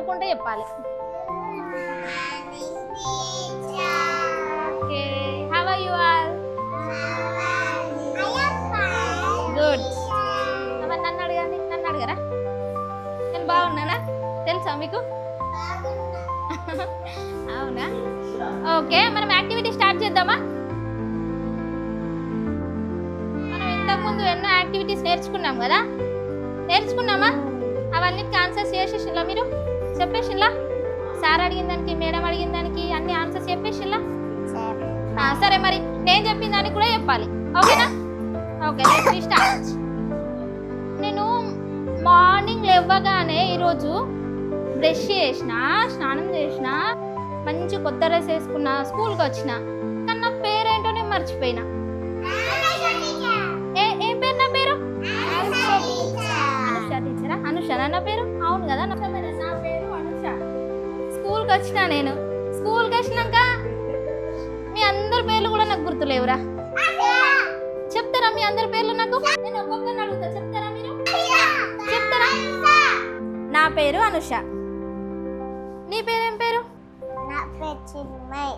అనుకుంటే చెప్పాలి. Okay, how are you all? Good. మరి నన్ను అడగండి, నన్ను అడగరా? నేను బాగున్నానా? తెలుసా మీకు? అవునా? ఓకే, మనం యాక్టివిటీ స్టార్ట్ చేద్దామా? మనం ఇంతకుముందు ఎన్నో యాక్టివిటీస్ నేర్చుకున్నాం కదా, నేర్చుకున్నామా? అవన్నిటికి ఆన్సర్స్ చేసేసిల్లా? మీరు చెప్పేసిల్లా? సార్ అడిగిన దానికి, మేడం అడిగిన దానికి అన్ని ఆన్సర్స్ చెప్పేసిల్లా? సరే, మరి నేను చెప్పిన దానికి కూడా చెప్పాలి. ఓకేనా? Okay, let's start. నేను మార్నింగ్ లేవగానే ఈరోజు బ్రష్ చేసిన, స్నానం చేసిన, మంచి కొత్త డ్రెస్ వేసుకున్నా, స్కూల్కి వచ్చిన. కానీ నా పేరేంటో నేను మర్చిపోయినా. ఏం పేరు నా పేరు? అనుష టీచరా? అనుష నా పేరు? అవును కదా, నా పేరు అనుష. స్కూల్కి వచ్చిన, నేను స్కూల్కి వచ్చినాక మీ అందరి పేర్లు కూడా నాకు గుర్తులేవురా. చెప్తారా మీ అందరి పేర్లు నాకు? నేను ఒక్కొక్కరిని అడుగుతా, చెప్తారా మీరు? చెప్తారా? నా పేరు అనుష. నీ పేరేం పేరు? నా పేరు చిన్మయ్.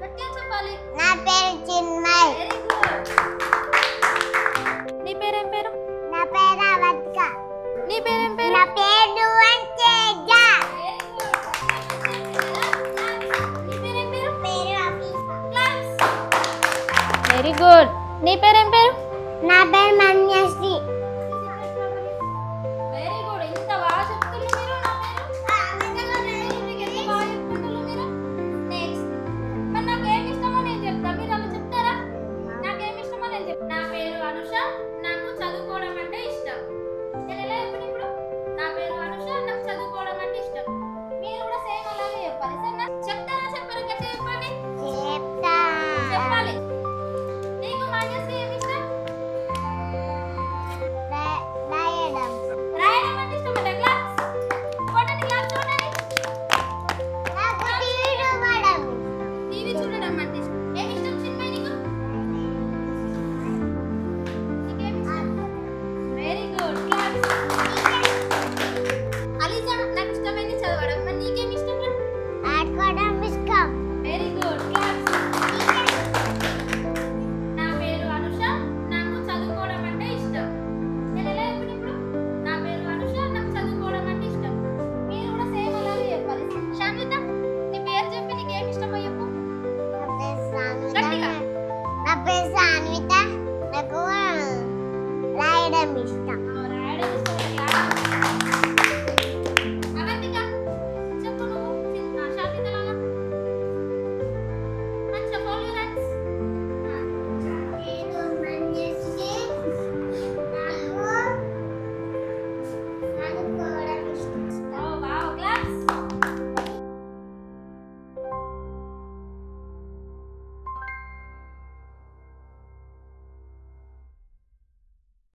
గట్టిగా చెప్పాలి. నా పేరు చిన్మయ్. Very good. నీ పేరేం పేరు? నా పేరు అవత్క. నీ పేరేం పేరు? నా పేరు వంతేజ. నీ పేరేం పేరు? పేరు అఫీఫా. Very good. నీ పేరేం పేరు? నా పేరు మన్యశ్రీ.